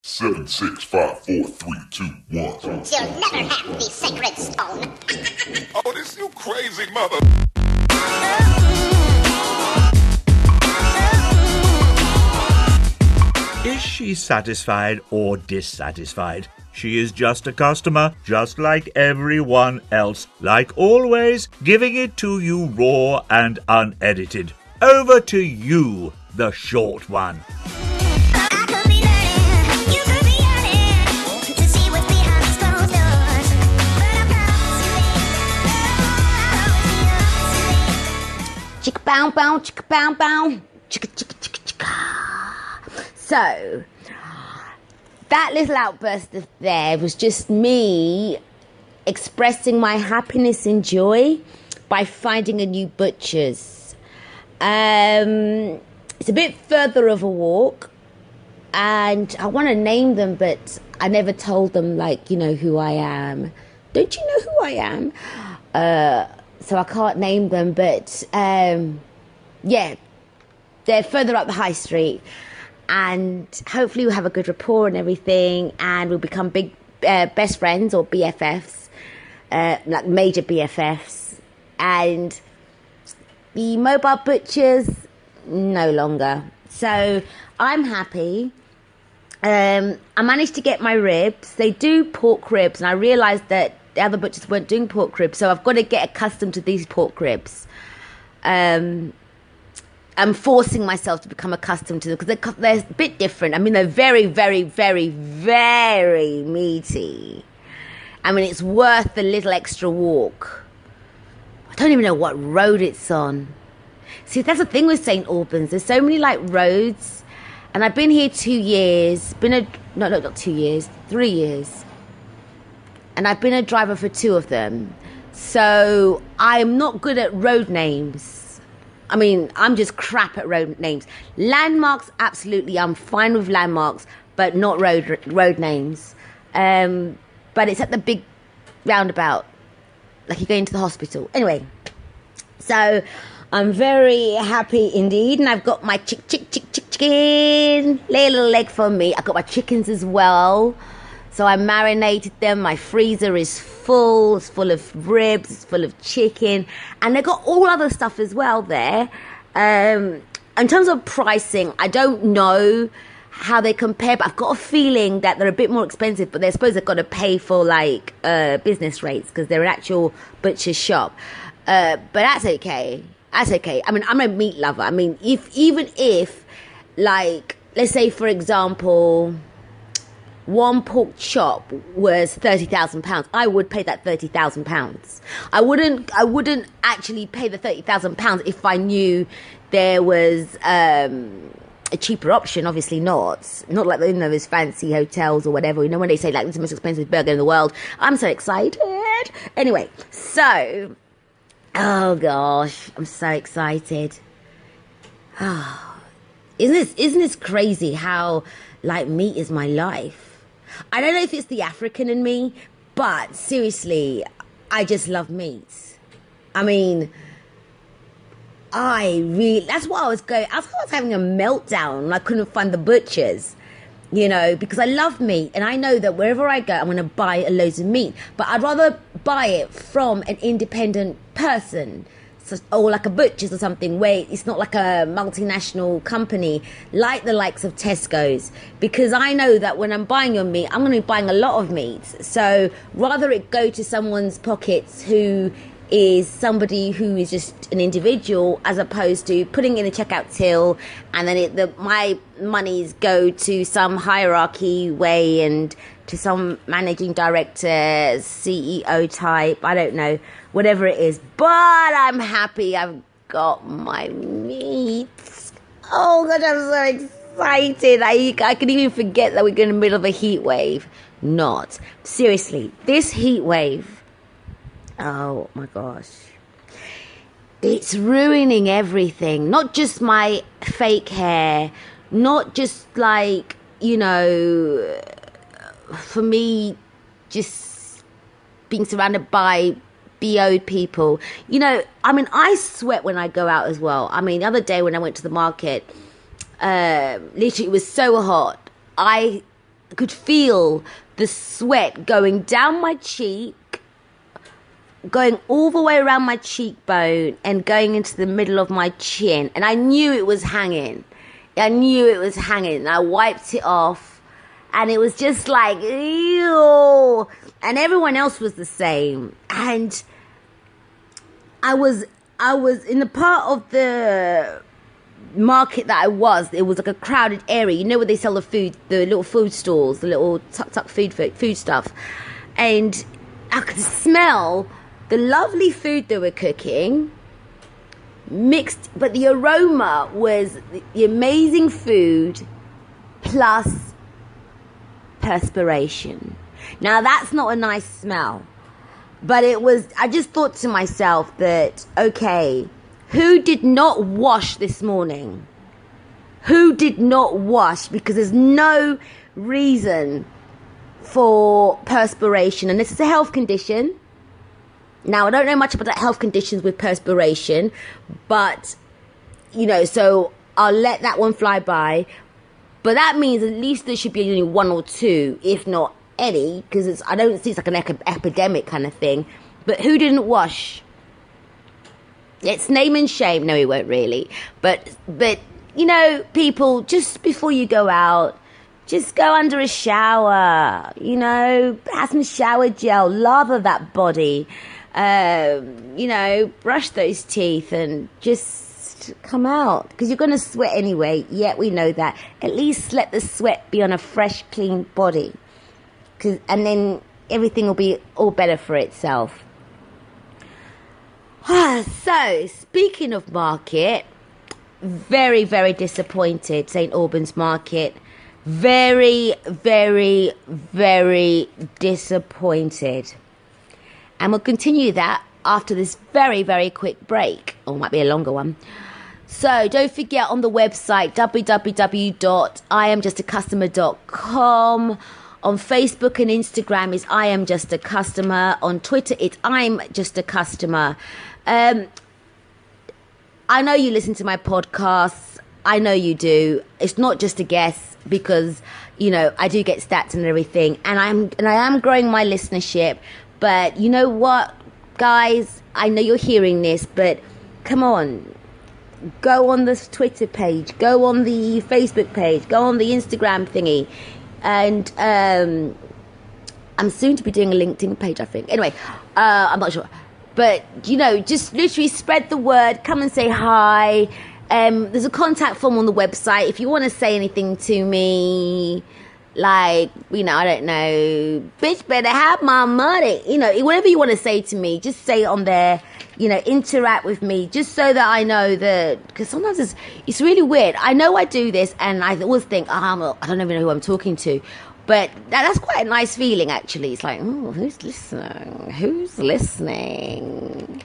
Seven, six, five, four, three, two, one. You'll never have the sacred stone. Oh, this you crazy mother. Is she satisfied or dissatisfied? She is just a customer, just like everyone else. Like always, giving it to you raw and unedited. Over to you, the short one. Chicka bow bow, chicka bow bow, chicka chicka chicka chicka. So, that little outburst there was just me expressing my happiness and joy by finding a new butcher's. It's a bit further of a walk, and I want to name them, but I never told them, who I am. Don't you know who I am? So I can't name them, but they're further up the high street, and hopefully we'll have a good rapport and everything, and we'll become big best friends or BFFs, like major BFFs, and the mobile butchers no longer. So I'm happy. I managed to get my ribs. They do pork ribs, and I realised that the other butchers weren't doing pork ribs, so I've got to get accustomed to these pork ribs. I'm forcing myself to become accustomed to them because they're a bit different. I mean, they're very, very, very, very meaty. I mean, it's worth the little extra walk. I don't even know what road it's on. See, that's the thing with St. Albans. There's so many, roads. And I've been here 2 years. Not 2 years. 3 years. And I've been a driver for 2 of them. So I'm not good at road names. I mean, I'm just crap at road names. Landmarks, absolutely. I'm fine with landmarks, but not road names. But it's at the big roundabout. Like you're going to the hospital. Anyway, so I'm very happy indeed. And I've got my chicken. Lay a little leg for me. I've got my chickens as well. So I marinated them. My freezer is full. It's full of ribs. It's full of chicken. And they've got all other stuff as well there. In terms of pricing, I don't know how they compare, but I've got a feeling that they're a bit more expensive, but I suppose they've got to pay for business rates because they're an actual butcher's shop. But that's okay. That's okay. I mean, I'm a meat lover. I mean, even if let's say, for example, one pork chop was £30,000, I would pay that £30,000. I wouldn't actually pay the £30,000 if I knew there was a cheaper option. Obviously not like those fancy hotels or whatever. You know, when they say this is the most expensive burger in the world, I'm so excited. Anyway, so oh gosh, I'm so excited. Oh, isn't this crazy how meat is my life? I don't know if it's the African in me, but seriously, I just love meat. I mean, that's why I was having a meltdown when I couldn't find the butchers, because I love meat, and I know that wherever I go, I'm going to buy loads of meat, but I'd rather buy it from an independent person, or like a butcher's or something, where it's not like a multinational company like the likes of Tesco's, because I know that when I'm buying your meat, I'm going to be buying a lot of meat. So rather it go to someone's pockets who is somebody who is just an individual, as opposed to putting in a checkout till and then my monies go to some hierarchy way and to some managing director, CEO type, I don't know, whatever it is. But I'm happy I've got my meat. Oh God, I'm so excited. I can even forget that we're in the middle of a heat wave. Not. Seriously, this heat wave, oh my gosh. It's ruining everything. Not just my fake hair, not just for me, just being surrounded by BO'd people. I mean, I sweat when I go out as well. I mean, the other day when I went to the market, literally it was so hot. I could feel the sweat going down my cheek, going all the way around my cheekbone and going into the middle of my chin. And I knew it was hanging. And I wiped it off. And it was just like, ew. And everyone else was the same. And I was in the part of the market that it was like a crowded area. You know where they sell the food, the little food stalls, the little tuck food stuff. And I could smell the lovely food they were cooking mixed, but the aroma was the amazing food plus perspiration. Now that's not a nice smell, but I just thought to myself that, okay, who did not wash this morning? Who did not wash? Because there's no reason for perspiration, and this is a health condition. Now, I don't know much about the health conditions with perspiration, but, so I'll let that one fly by. But that means at least there should be only one or two, if not any, because I don't see it's like an epidemic kind of thing. But who didn't wash? It's name and shame. No, we won't really. But people, just before you go out, just go under a shower, have some shower gel, lather that body. Brush those teeth and just come out, because you're going to sweat anyway. Yeah, we know that. At least let the sweat be on a fresh, clean body, and then everything will be all better for itself. So, speaking of market, very, very disappointed, St. Albans Market. Very, very, very disappointed. And we'll continue that after this very, very quick break. Or it might be a longer one. So don't forget, on the website, www.iamjustacustomer.com. On Facebook and Instagram is I Am Just a Customer. On Twitter, it's I'm Just a Customer. I know you listen to my podcasts. I know you do. It's not just a guess, because, I do get stats and everything. And I am growing my listenership. But you know what, guys? I know you're hearing this, but come on. Go on the Twitter page. Go on the Facebook page. Go on the Instagram thingy. And I'm soon to be doing a LinkedIn page, I think. Anyway, I'm not sure. But, just literally spread the word. Come and say hi. There's a contact form on the website. If you want to say anything to me, like, I don't know, bitch better have my money, whatever you want to say to me, just say it on there, interact with me, just so that I know that, because sometimes it's really weird. I know I do this, and I always think, I don't even know who I'm talking to, but that's quite a nice feeling, actually. It's like, oh, who's listening,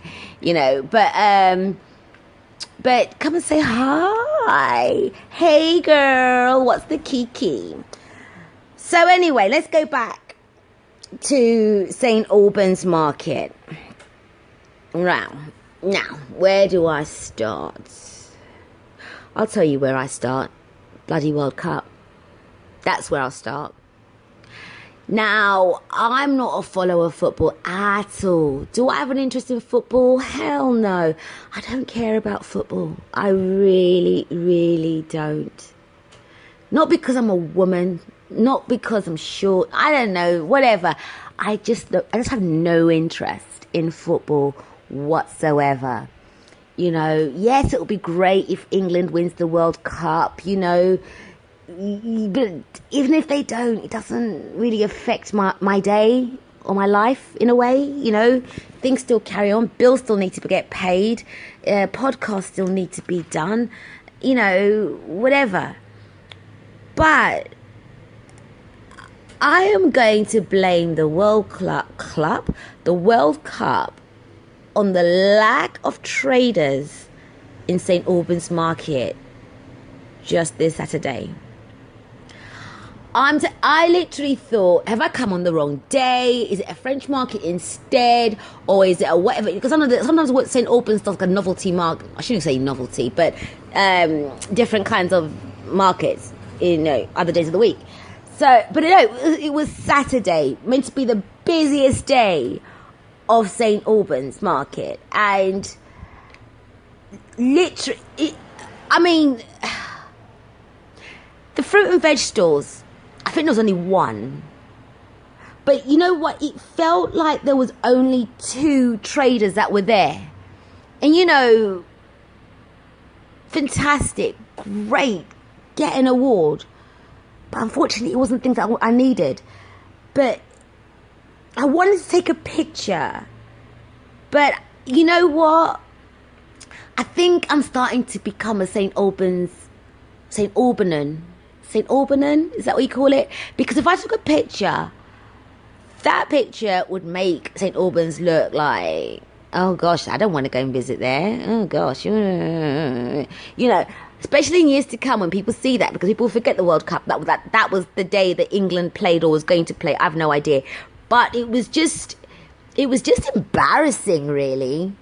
but come and say hi. Hey girl, what's the kiki? So anyway, let's go back to St. Albans Market. Now, where do I start? I'll tell you where I start. Bloody World Cup. That's where I'll start. Now, I'm not a follower of football at all. Do I have an interest in football? Hell no. I don't care about football. I really, really don't. Not because I'm a woman. Not because I'm short. I don't know. Whatever. I just have no interest in football whatsoever. Yes, it would be great if England wins the World Cup, but even if they don't, it doesn't really affect my day or my life in a way. Things still carry on. Bills still need to get paid. Podcasts still need to be done. Whatever. But I am going to blame the World Cup on the lack of traders in St. Albans Market just this Saturday. I literally thought, have I come on the wrong day? Is it a French market instead? Or is it a whatever? Because sometimes what St. Albans does like a novelty market. I shouldn't say novelty, but different kinds of markets in other days of the week. So, but no, it was Saturday, meant to be the busiest day of St. Albans Market. And literally, the fruit and veg stores, I think there was only one. But you know what? It felt like there was only 2 traders that were there. And you know, fantastic, great, get an award. But unfortunately, it wasn't things that I needed. But I wanted to take a picture. But you know what? I think I'm starting to become a St. Albanan? Is that what you call it? Because if I took a picture, that picture would make St. Albans look like, oh gosh, I don't want to go and visit there. Oh gosh. You know, especially in years to come when people see that, because people forget the World Cup. That was the day that England played or was going to play. I have no idea. But it was just embarrassing, really.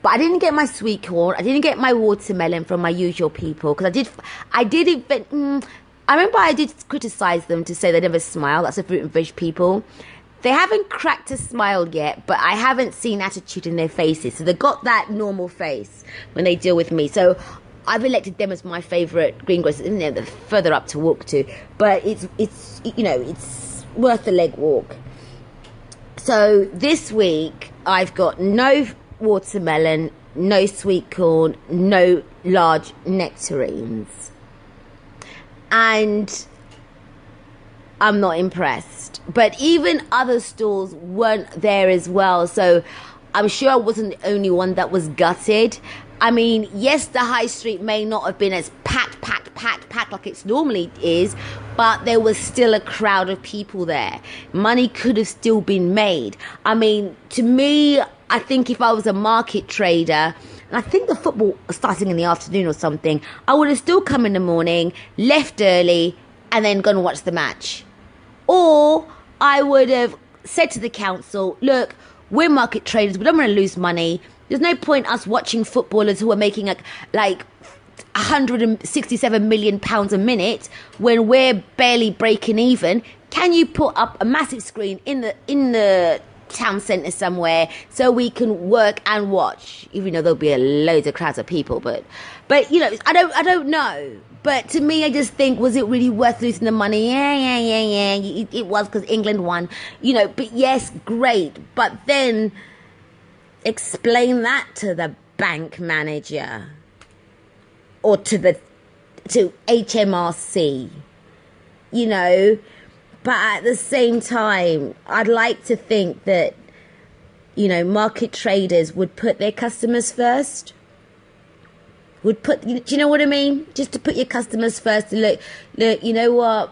But I didn't get my sweet corn. I didn't get my watermelon from my usual people, because I remember I did criticize them to say they never smile. That's the fruit and veg people. They haven't cracked a smile yet, but I haven't seen attitude in their faces. So they've got that normal face when they deal with me. So I've elected them as my favourite greengrocers. They're further up to walk to, but it's worth the leg walk. So this week I've got no watermelon, no sweet corn, no large nectarines. And I'm not impressed. But even other stalls weren't there as well. So I'm sure I wasn't the only one that was gutted. I mean, yes, the high street may not have been as packed like it normally is, but there was still a crowd of people there. Money could have still been made. I mean, to me, I think if I was a market trader, and I think the football was starting in the afternoon or something, I would have still come in the morning, left early, and then gone and watch the match. Or I would have said to the council, look, we're market traders, we don't want to lose money. There's no point us watching footballers who are making like 167 million pounds a minute when we're barely breaking even. Can you put up a massive screen in the town centre somewhere so we can work and watch? Even though there'll be loads of crowds of people, but you know, I don't know. But to me, I just think, was it really worth losing the money? Yeah. It was, because England won, you know. But yes, great. But then explain that to the bank manager or to HMRC, you know. But at the same time, I'd like to think that, you know, market traders would put their customers first. Do you know what I mean? Just to put your customers first. Look, you know what?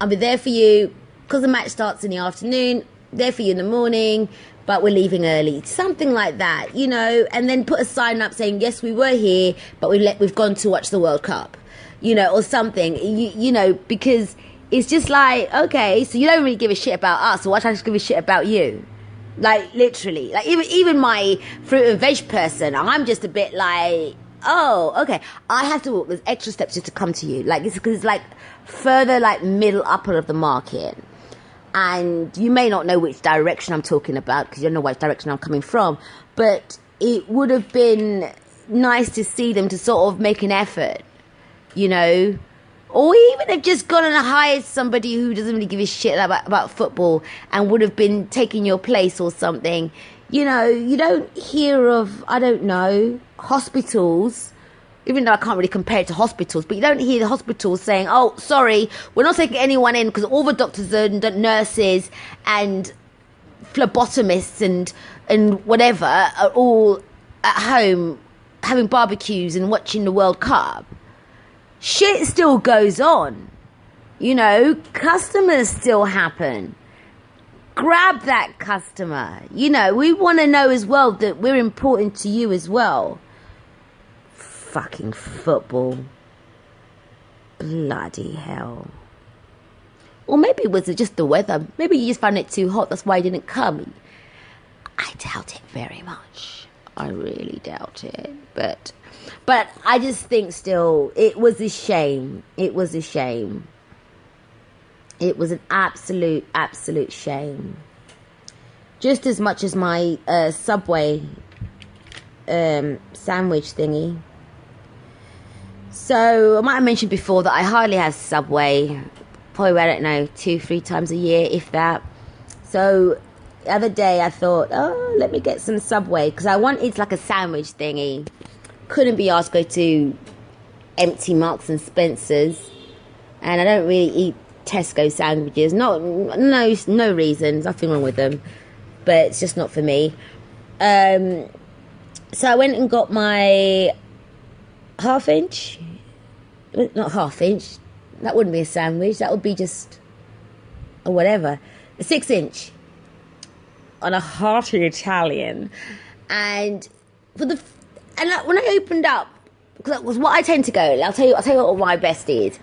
I'll be there for you, because the match starts in the afternoon. There for you in the morning, but we're leaving early. Something like that, you know. And then put a sign up saying, yes, we were here, but we've gone to watch the World Cup, you know, or something. You know, because it's just like, okay, so you don't really give a shit about us, so why should I just give a shit about you? Like, literally. Like, even my fruit and veg person, I'm just a bit like, oh, okay, I have to walk those extra steps just to come to you. Like, it's because it's like further, like middle upper of the market. And you may not know which direction I'm talking about, because you don't know which direction I'm coming from. But it would have been nice to see them to sort of make an effort, you know. Or even have just gone and hired somebody who doesn't really give a shit about football and would have been taking your place or something. You know, you don't hear of, I don't know, hospitals, even though I can't really compare it to hospitals, but you don't hear the hospitals saying, oh, sorry, we're not taking anyone in because all the doctors and nurses and phlebotomists and whatever are all at home having barbecues and watching the World Cup. Shit still goes on. You know, customers still happen. Grab that customer. You know, we want to know as well that we're important to you as well. Fucking football. Bloody hell. Or maybe it was just the weather. Maybe you just found it too hot. That's why you didn't come. I doubt it very much. I really doubt it. But I just think still, it was a shame. It was a shame. It was an absolute shame. Just as much as my Subway sandwich thingy. So I might have mentioned before that I hardly have Subway. Probably, I don't know, 2-3 times a year, if that. So the other day I thought, oh, let me get some Subway, because I wanted like a sandwich thingy. Couldn't be asked to go to empty Marks and Spencer's, and I don't really eat Tesco sandwiches. No reasons, nothing wrong with them, but it's just not for me. So I went and got my half-inch. Not half-inch. That wouldn't be a sandwich. That would be just a whatever. A 6-inch on a hearty Italian, and when I opened up, because that was what I tend to go. I'll tell you what my best is.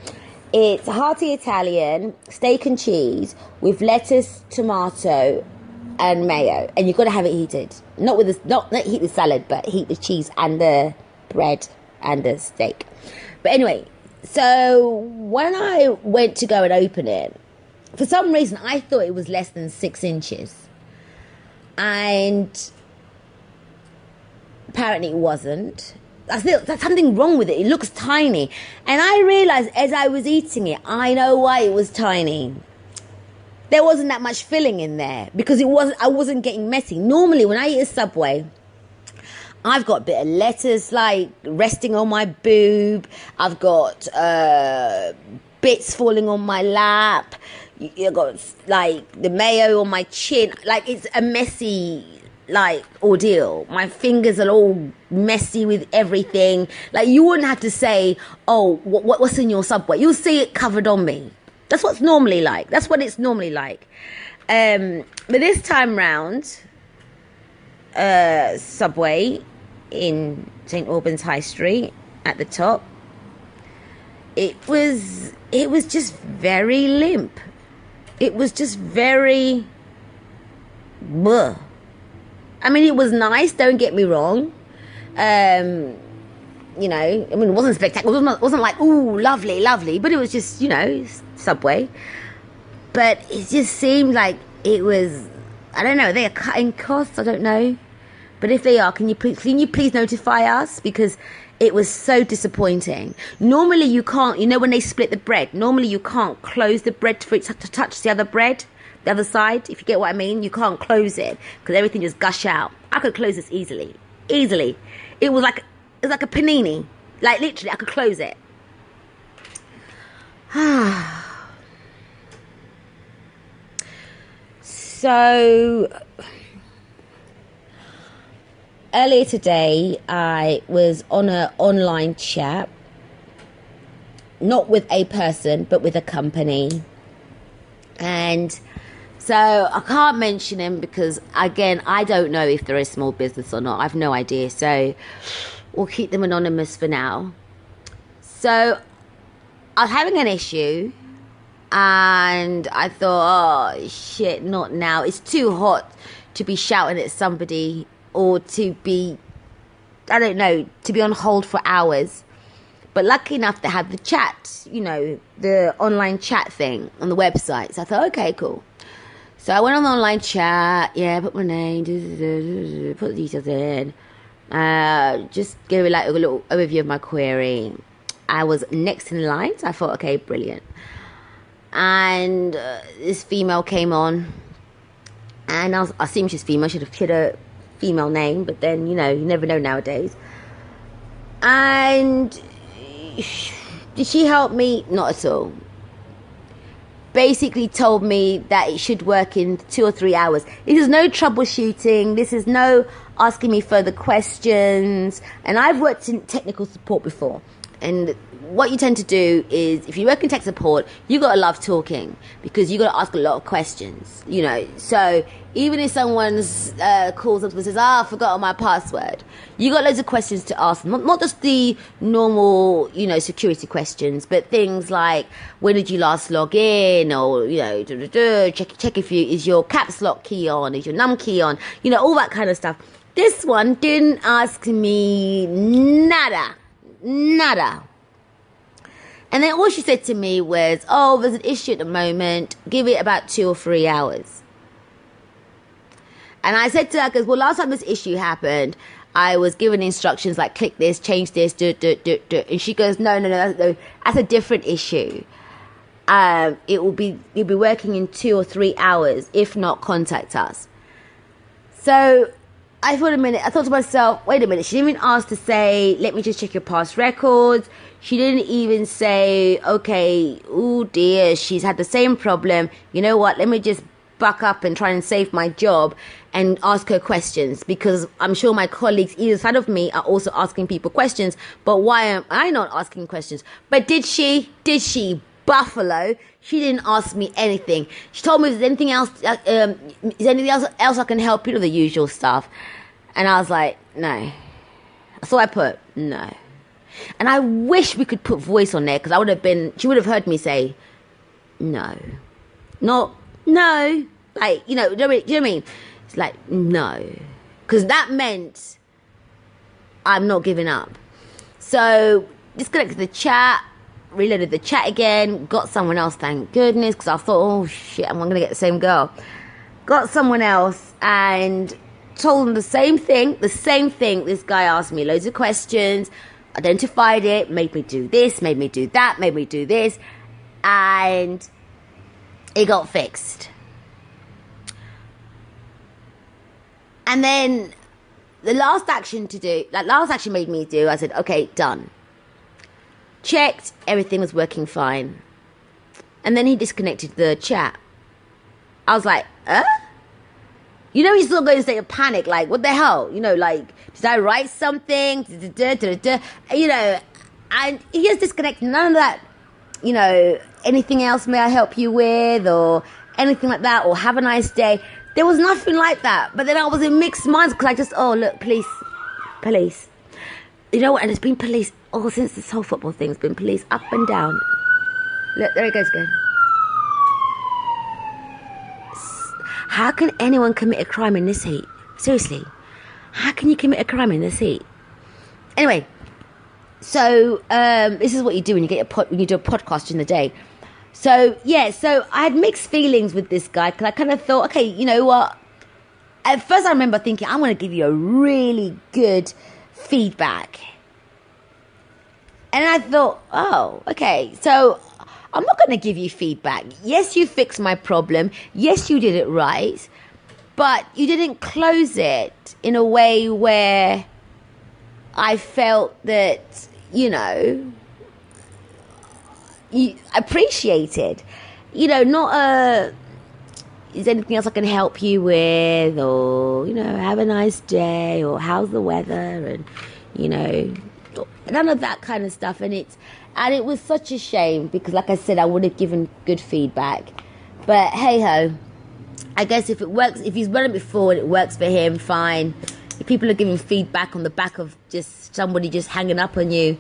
It's a hearty Italian, steak and cheese with lettuce, tomato, and mayo, and you've got to have it heated. Not heat the salad, but heat the cheese and the bread and the steak. But anyway, so when I went to go and open it, for some reason I thought it was less than 6 inches, and apparently it wasn't. I thought there's something wrong with it. It looks tiny, and I realised as I was eating it, I know why it was tiny. There wasn't that much filling in there, because I wasn't getting messy. Normally when I eat a Subway, I've got a bit of lettuce like resting on my boob. I've got bits falling on my lap. You've got like the mayo on my chin. Like, it's a messy like ordeal. My fingers are all messy with everything. Like, you wouldn't have to say, oh, what's in your Subway? You'll see it covered on me. That's what's normally like. That's what it's normally like. But this time round, Subway in St Albans High Street at the top, it was just very limp. It was just very bleh. I mean, it was nice, don't get me wrong. You know, I mean, it wasn't spectacular. It wasn't like, ooh, lovely, but it was just, you know, Subway. But it just seemed like it was, I don't know, they are cutting costs, I don't know. But if they are, can you please notify us? Because it was so disappointing. Normally you can't, you know, when they split the bread, normally you can't close the bread for it to touch the other bread, the other side, if you get what I mean. You can't close it because everything just gush out. I could close this easily. It was like a panini. Like, literally, I could close it. So earlier today, I was on an online chat, not with a person, but with a company. And so I can't mention him because, again, I don't know if they're a small business or not. I've no idea. So we'll keep them anonymous for now. So I was having an issue, and I thought, oh, shit, not now. It's too hot to be shouting at somebody, or to be, I don't know, to be on hold for hours. But lucky enough to have the chat, you know, the online chat thing on the website. So I thought, okay, cool. So I went on the online chat, put my name, put the details in, just give like a little overview of my query. I was next in line, so I thought, okay, brilliant. And this female came on, and I assumed she's female. She had a female name, but then, you know, you never know nowadays. And did she help me? Not at all. Basically told me that it should work in 2 or 3 hours. This is no troubleshooting. This is no asking me further questions. And I've worked in technical support before. And what you tend to do is, if you work in tech support, you got to love talking, because you got to ask a lot of questions, you know. So even if someone's calls up and says, I forgot my password, you got loads of questions to ask them. Not just the normal, you know, security questions, but things like, when did you last log in? Or, you know, check if is your caps lock key on, is your num key on, you know, all that kind of stuff. This one didn't ask me nada. And then all she said to me was, oh, there's an issue at the moment. Give it about 2 or 3 hours. And I said to her, because, well, last time this issue happened, I was given instructions like, click this, change this, do. And she goes, no, that's a different issue. You'll be working in 2 or 3 hours. If not, contact us. So I thought to myself, wait a minute. She didn't even ask to say, let me just check your past records. She didn't even say, okay, oh dear, she's had the same problem. You know what? Let me just buck up and try and save my job and ask her questions, because I'm sure my colleagues either side of me are also asking people questions. But why am I not asking questions? But did she? Buffalo? She didn't ask me anything. She told me, is there anything else? Is there anything else I can help you with? The usual stuff. And I was like, no. So I put no. And I wish we could put voice on there, because she would have heard me say no. Not no. Like, do you know what I mean? It's like, no. Because that meant I'm not giving up. So, disconnected the chat, reloaded the chat again, got someone else, thank goodness, because I thought, oh shit, I'm going to get the same girl. Got someone else and told them the same thing. This guy asked me loads of questions, identified it, made me do this, made me do that, made me do this, and it got fixed. And then the last action made me do, I said, okay, done. Checked, everything was working fine. And then he disconnected the chat. I was like, he's still going to state of panic, like, what the hell? Like, did I write something? And he just disconnected. None of that, anything else may I help you with, or anything like that, or have a nice day. There was nothing like that. But then I was in mixed minds, because I just, look, police. You know what? And it's been police since this whole football thing's been police up and down. Look, there it goes again. How can anyone commit a crime in this heat? Seriously. How can you commit a crime in this heat? Anyway, so this is what you do when you do a podcast in the day. So, yeah, I had mixed feelings with this guy, because I kind of thought, okay, you know what? At first I remember thinking, I'm going to give you a really good feedback. And I thought, oh, okay, so I'm not going to give you feedback. Yes, you fixed my problem. Yes, you did it right. But you didn't close it in a way where I felt that, you appreciated. Not is there anything else I can help you with, or, have a nice day, or how's the weather, and, none of that kind of stuff. And it was such a shame, because like I said, I would have given good feedback. But hey ho, I guess if it works, if he's run it before and it works for him, fine. If people are giving feedback on the back of just somebody just hanging up on you,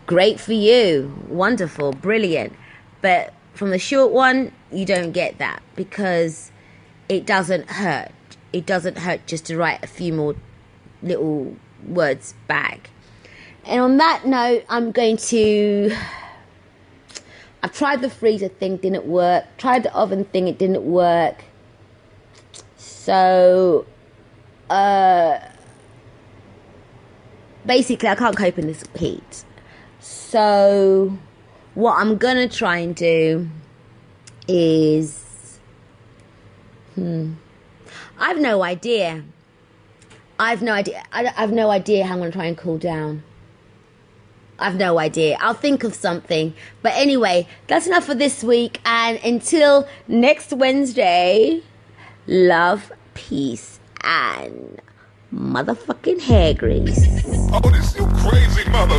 great for you, wonderful, brilliant. But from the short one, you don't get that, because it doesn't hurt. It doesn't hurt just to write a few more little words back. And on that note, I've tried the freezer thing, didn't work. Tried the oven thing, it didn't work. So, basically, I can't cope in this heat. So, what I'm going to try and do is, I have no idea. I have no idea how I'm going to try and cool down. I've no idea. I'll think of something. But anyway, that's enough for this week. And until next Wednesday, love, peace, and motherfucking hair grease. Oh, this you crazy mother.